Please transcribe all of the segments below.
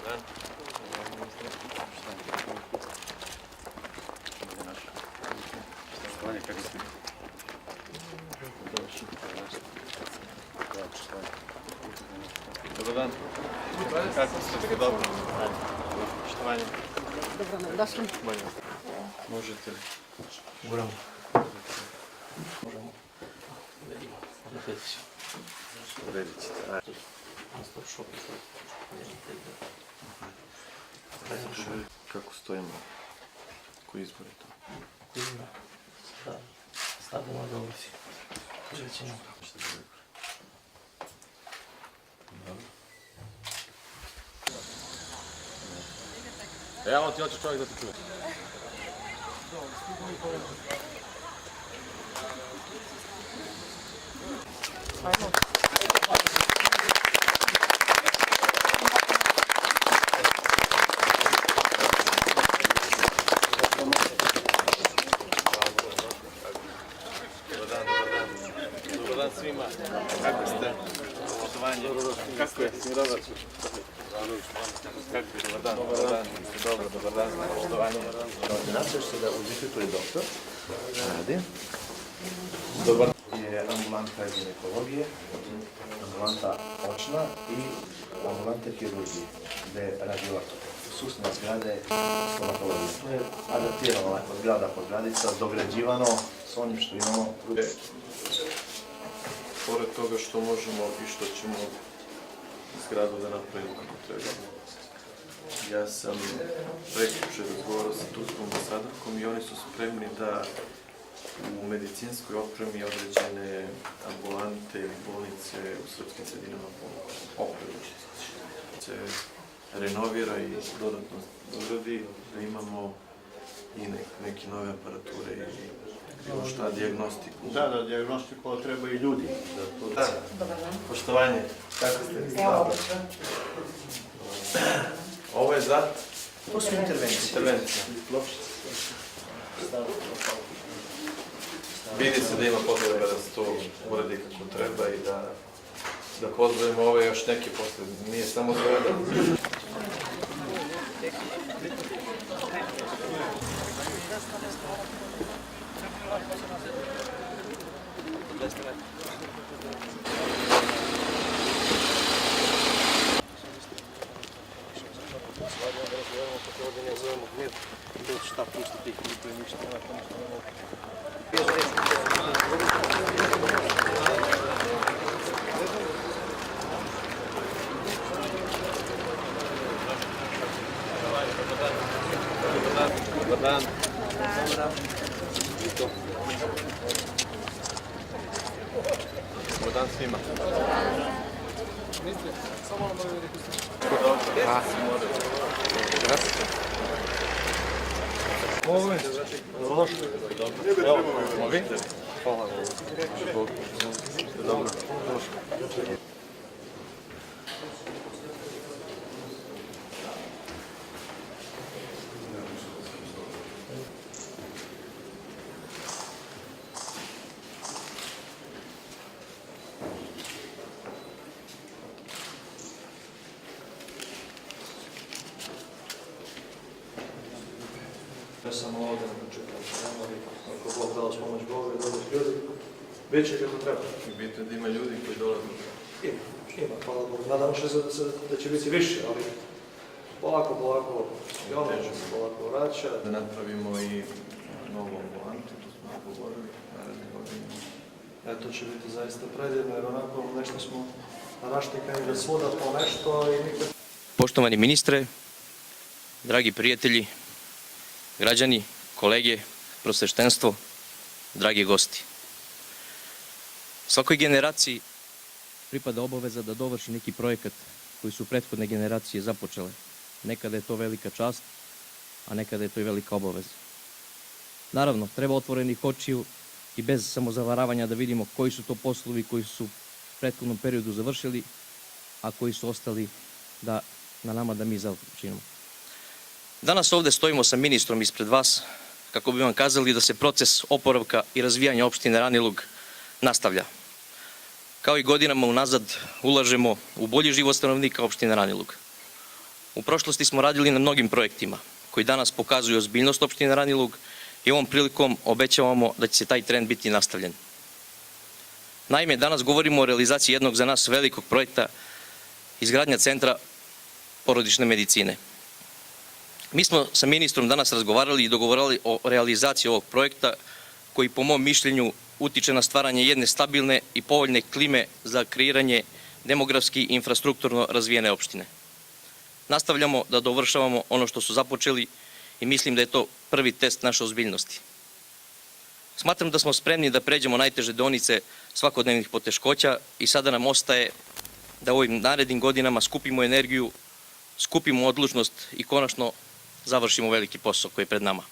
Dobar dan. Kako ste? Dobro. Poštovanje. Dobro nam došli. Možete li? Moramo. Uredimo. Uredit ćete. Kako stojimo? Koji izbor je to? Stabilno dobro si. Žećemo. Evo ti hoće čovjek da te čuje. Dobar dan svima. Kako ste? Poštovanje. Kako je? Mirovac. Kako je? Dobar dan. Dobar dan. Dobro, dobar dan. Poštovanje. Ordinacija što da uz institutu je doktor, radi. Dobar. Je ambulanta ginekologije, ambulanta očna i ambulanta hirurgije, gde radi ortoped. Susne zgrade stomatologije. To je adaptirano onako zgrada po zgradica, dograđivano s onim što imamo. Pored toga što možemo i što ćemo zgradu da napravimo kako treba. Ja sam prekjuče razgovarao sa turskom ambasadorkom i oni su spremni da u medicinskoj opremi određene ambulante ili bolnice u srpskim sredinama opremi. Se renovira i dodatno uradi, da imamo i neke nove aparature i bilo šta, dijagnostiku. Da, dijagnostiku treba i ljudi. Da, poštovanje, kako ste? Evo, Ovo je za To su intervencije. intervencija. Vidi se da ima potreba da se to uradi kako treba i da pozdravimo ove još neke posle. Nije samo zgrada. Dobar dan. Dobar dan svima. Evo, mogu? Hvala. Dobro. Ne samo ovdje na početku, ako Bog dao pomoć Boga i dobrih ljudi, bit će kako treba. Bitno da ima ljudi koji dolaze. Ima, hvala Bogu. Nadam se da će biti više, ali polako i ono se polako vraća. Da napravimo i novu ambulantu, to smo govorili, naredne godine. To će biti zaista predivno, jer onako nešto smo naštikani da svuda po nešto i nikad... Poštovani ministre, dragi prijatelji, građani, kolege, prosveštenstvo, dragi gosti. Svakoj generaciji pripada obaveza da dovrši neki projekat koji su prethodne generacije započele. Nekada je to velika čast, a nekada je to i velika obaveza. Naravno, treba otvorenih očiju i bez samozavaravanja da vidimo koji su to poslovi koji su u prethodnom periodu završili, a koji su ostali na nama da mi završimo. Danas ovde stojimo sa ministrom ispred vas kako bi vam kazali da se proces oporavka i razvijanja opštine Ranilug nastavlja. Kao i godinama unazad ulažemo u bolji život stanovnika opštine Ranilug. U prošlosti smo radili na mnogim projektima koji danas pokazuju ozbiljnost opštine Ranilug i ovom prilikom obećavamo da će se taj trend biti nastavljen. Naime, danas govorimo o realizaciji jednog za nas velikog projekta izgradnja centra porodične medicine. Mi smo sa ministrom danas razgovarali i dogovorili o realizaciji ovog projekta koji po mom mišljenju utiče na stvaranje jedne stabilne i povoljne klime za kreiranje demografski i infrastrukturno razvijene opštine. Nastavljamo da dovršavamo ono što su započeli i mislim da je to prvi test naše ozbiljnosti. Smatram da smo spremni da pređemo najteže deonice svakodnevnih poteškoća i sada nam ostaje da u ovim narednim godinama skupimo energiju, skupimo odlučnost i konačno završimo veliki posao koji je pred nama.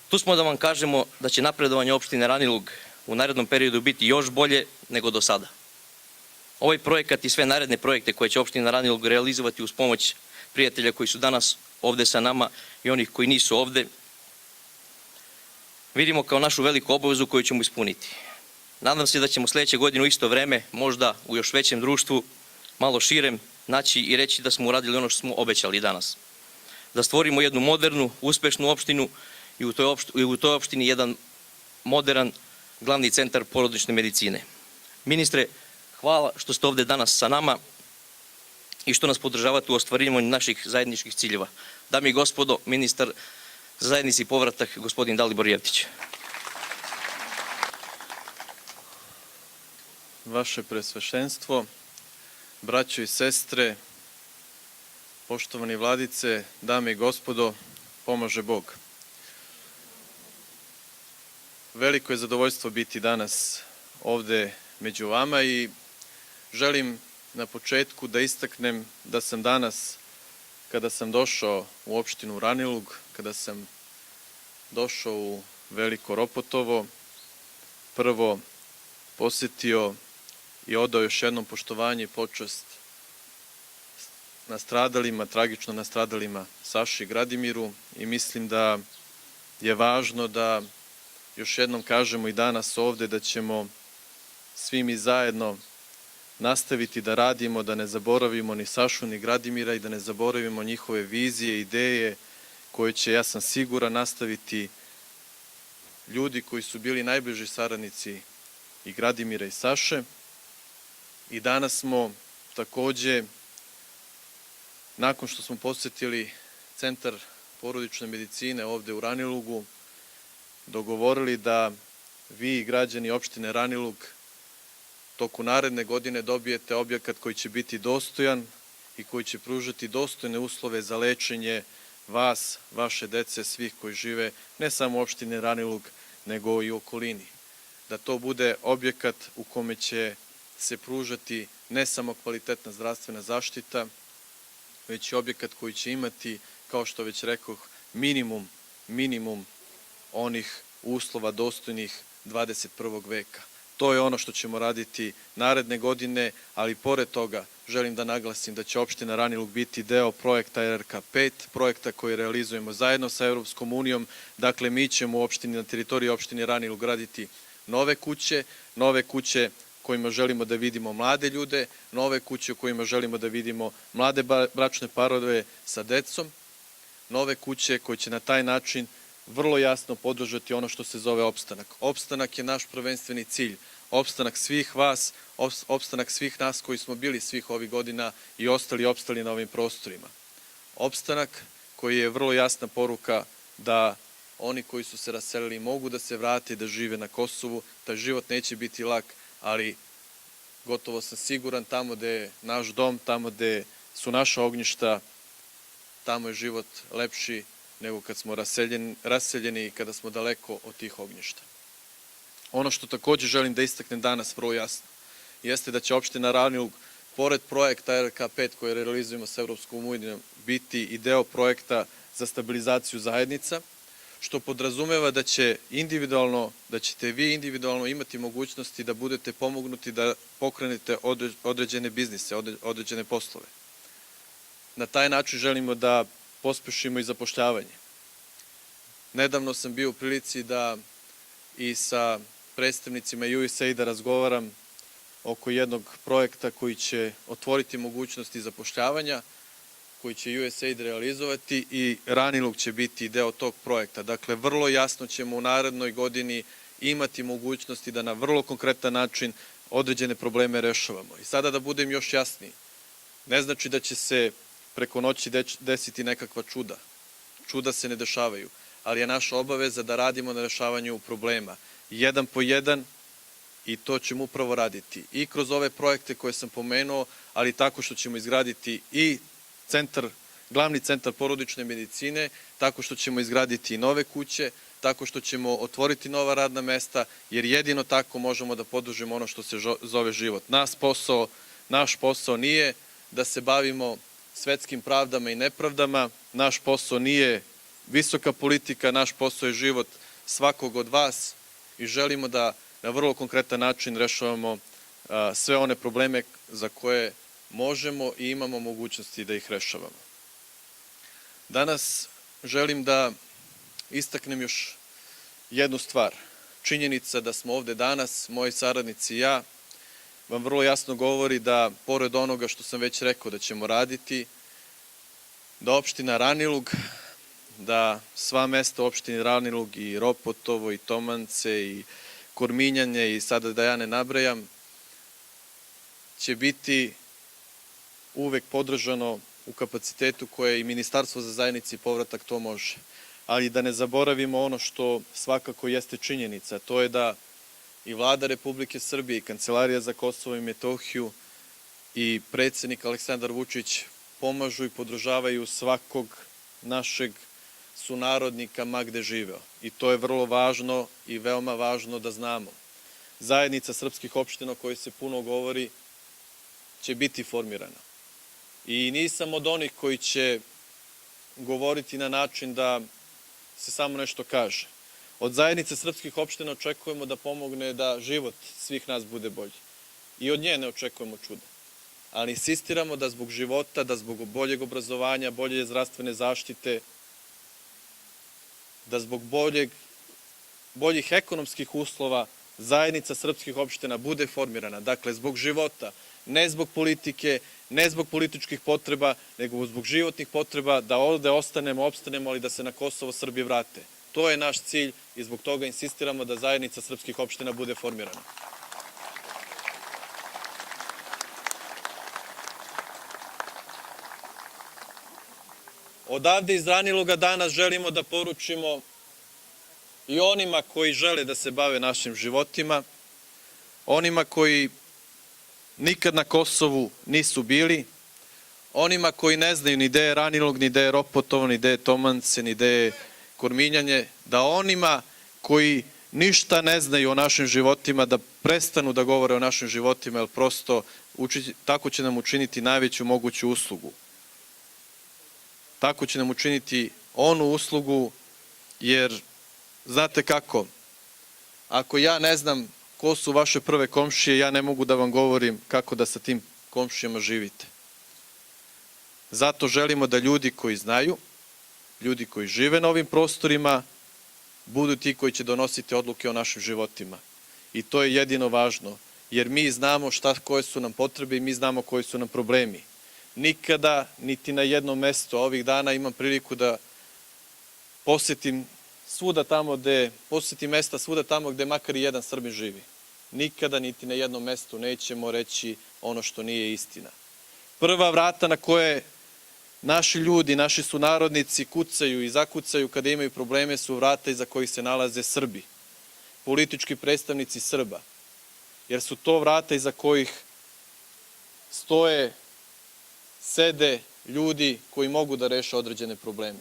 Tu smo da vam kažemo da će napredovanje opštine Ranilug u narednom periodu biti još bolje nego do sada. Ovaj projekat i sve naredne projekte koje će opština Ranilug realizovati uz pomoć prijatelja koji su danas ovde sa nama i onih koji nisu ovde, vidimo kao našu veliku obavezu koju ćemo ispuniti. Nadam se da ćemo sledeće godine u isto vreme, možda u još većem društvu, malo širem, naći i reći da smo uradili ono što smo obećali danas. Da stvorimo jednu modernu, uspešnu opštinu i u toj opštini jedan moderan glavni centar porodične medicine. Ministre, hvala što ste ovde danas sa nama i što nas podržavate u ostvarivanju naših zajedničkih ciljeva. Dame i gospodo, ministar za zajednici i povratak, gospodin Dalibor Jevtić. Vaše presveštenstvo, braćo i sestre, poštovani vladice, dame i gospodo, pomaže Bog. Veliko je zadovoljstvo biti danas ovde među vama i želim na početku da istaknem da sam danas, kada sam došao u opštinu Ranilug, kada sam došao u Veliko Ropotovo, prvo posetio i odao još jednom poštovanje i počast nastradalima, tragično nastradalima Saši i Gradimiru i mislim da je važno da još jednom kažemo i danas ovde da ćemo svi mi zajedno nastaviti da radimo, da ne zaboravimo ni Sašu ni Gradimira i da ne zaboravimo njihove vizije, ideje koje će, ja sam siguran, nastaviti ljudi koji su bili najbliži saradnici i Gradimira i Saše. I danas smo takođe, nakon što smo posetili centar porodične medicine ovde u Ranilugu, dogovorili da vi, građani opštine Ranilug, toku naredne godine dobijete objekat koji će biti dostojan i koji će pružati dostojne uslove za lečenje vas, vaše dece, svih koji žive ne samo u opštini Ranilug, nego i u okolini. Da to bude objekat u kome će se pružati ne samo kvalitetna zdravstvena zaštita, već i objekat koji će imati, kao što već rekoh, minimum onih uslova dostojnih 21. veka. To je ono što ćemo raditi naredne godine, ali pored toga želim da naglasim da će opština Ranilug biti deo projekta RRK 5, projekta koji realizujemo zajedno sa Evropskom unijom. Dakle, mi ćemo u opštini, na teritoriji opštine Ranilug graditi nove kuće kojima želimo da vidimo mlade ljude, nove kuće u kojima želimo da vidimo mlade bračne parove sa decom, nove kuće koje će na taj način vrlo jasno podržati ono što se zove opstanak. Opstanak je naš prvenstveni cilj. Opstanak svih vas, opstanak svih nas koji smo bili svih ovih godina i opstali na ovim prostorima. Opstanak koji je vrlo jasna poruka da oni koji su se raselili mogu da se vrate i da žive na Kosovu. Taj život neće biti lak, ali gotovo sam siguran tamo gde je naš dom, tamo gde su naša ognjišta, tamo je život lepši nego kad smo raseljeni i kada smo daleko od tih ognjišta. Ono što takođe želim da istaknem danas vrlo jasno, jeste da će opština Ranilug, pored projekta RRK 5 koje realizujemo sa Evropskom unijom, biti i deo projekta za stabilizaciju zajednica, što podrazumeva da ćete vi individualno imati mogućnosti da budete pomognuti da pokrenete određene biznise, određene poslove. Na taj način želimo da pospešimo i zapošljavanje. Nedavno sam bio u prilici da i sa predstavnicima USAID-a razgovaram oko jednog projekta koji će otvoriti mogućnosti zapošljavanja. koji će USAID realizovati i Ranilug će biti deo tog projekta. Dakle, vrlo jasno ćemo u narednoj godini imati mogućnosti da na vrlo konkretan način određene probleme rešavamo. I sada da budem još jasniji, ne znači da će se preko noći desiti nekakva čuda. Čuda se ne dešavaju, ali je naša obaveza da radimo na rešavanju problema. Jedan po jedan, i to ćemo upravo raditi. I kroz ove projekte koje sam pomenuo, ali tako što ćemo izgraditi i glavni centar porodične medicine, tako što ćemo izgraditi i nove kuće, tako što ćemo otvoriti nova radna mesta, jer jedino tako možemo da podržimo ono što se zove život. Naš posao nije da se bavimo svetskim pravdama i nepravdama, naš posao nije visoka politika, naš posao je život svakog od vas i želimo da na vrlo konkretan način rešavamo sve one probleme za koje možemo i imamo mogućnosti da ih rešavamo. Danas želim da istaknem još jednu stvar. Činjenica da smo ovde danas, moji saradnici i ja, vam vrlo jasno govori da, pored onoga što sam već rekao da ćemo raditi, da opština Ranilug, da sva mesta u opštini Ranilug i Ropotovo i Tomance i Korminjanje i sada da ja ne nabrajam, će biti uvek podržano u kapacitetu koje i Ministarstvo za zajednicu i povratak to može. Ali da ne zaboravimo ono što svakako jeste činjenica, to je da i Vlada Republike Srbije i Kancelarija za Kosovo i Metohiju i predsednik Aleksandar Vučić pomažu i podržavaju svakog našeg sunarodnika ma gde živeo. I to je vrlo važno i veoma važno da znamo. Zajednica srpskih opština o kojoj se puno govori će biti formirana. I nisam od onih koji će govoriti na način da se samo nešto kaže. Od zajednice srpskih opština očekujemo da pomogne da život svih nas bude bolji. I od nje ne očekujemo čuda. Ali insistiramo da zbog života, da zbog boljeg obrazovanja, bolje zdravstvene zaštite, da zbog boljih ekonomskih uslova zajednica srpskih opština bude formirana. Dakle, zbog života, ne zbog politike, ne zbog političkih potreba, nego zbog životnih potreba da ovde opstanemo, ali da se na Kosovo Srbi vrate. To je naš cilj i zbog toga insistiramo da zajednica srpskih opština bude formirana. Odavde iz Raniluga danas želimo da poručimo i onima koji žele da se bave našim životima, onima koji nikad na Kosovu nisu bili, onima koji ne znaju ni gde je Ranilug, ni gde je Ropotovo, ni gde je Tomance, ni gde je Korminjanje, da onima koji ništa ne znaju o našim životima, da prestanu da govore o našim životima, jer prosto tako će nam učiniti najveću moguću uslugu. Tako će nam učiniti onu uslugu, jer znate kako, ako ja ne znam ko su vaše prve komšije, ja ne mogu da vam govorim kako da sa tim komšijama živite. Zato želimo da ljudi koji znaju, ljudi koji žive na ovim prostorima, budu ti koji će donositi odluke o našim životima. I to je jedino važno, jer mi znamo koje su nam potrebe i mi znamo koji su nam problemi. Nikada, niti na jednom mestu, ovih dana imam priliku da posetim mesta svuda tamo gde makar i jedan Srbin živi. Nikada, niti na jednom mestu nećemo reći ono što nije istina. Prva vrata na koje naši ljudi, naši sunarodnici kucaju i zakucaju kada imaju probleme su vrata iza kojih se nalaze Srbi, politički predstavnici Srba, jer su to vrata iza kojih sede ljudi koji mogu da reše određene probleme.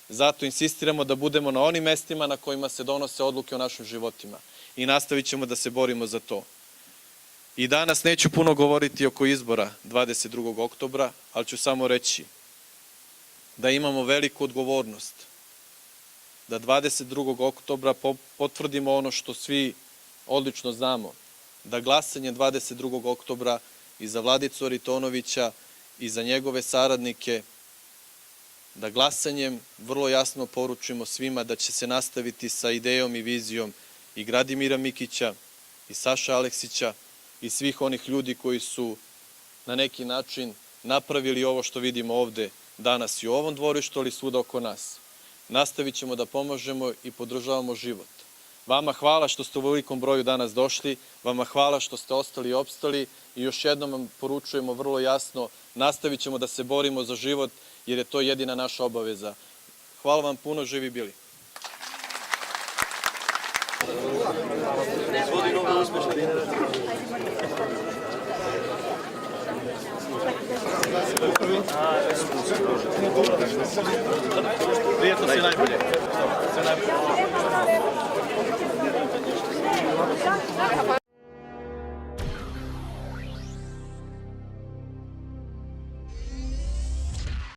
Zato insistiramo da budemo na onim mestima na kojima se donose odluke o našim životima i nastavit ćemo da se borimo za to. I danas neću puno govoriti oko izbora 22. oktobra, ali ću samo reći da imamo veliku odgovornost da 22. oktobra potvrdimo ono što svi odlično znamo, da glasanje 22. oktobra i za Vladicu Aritonovića i za njegove saradnike, da glasanjem vrlo jasno poručimo svima da će se nastaviti sa idejom i vizijom i Gradimira Mikića i Saša Aleksića i svih onih ljudi koji su na neki način napravili ovo što vidimo ovde danas i u ovom dvorištu, ali svuda oko nas. Nastavit ćemo da pomažemo i podržavamo život. Vama hvala što ste u velikom broju danas došli, vama hvala što ste ostali i opstali i još jednom vam poručujemo vrlo jasno, nastavit ćemo da se borimo za život jer je to jedina naša obaveza. Hvala vam puno, živi bili. Prijetno, sve najbolje. Sve najbolje.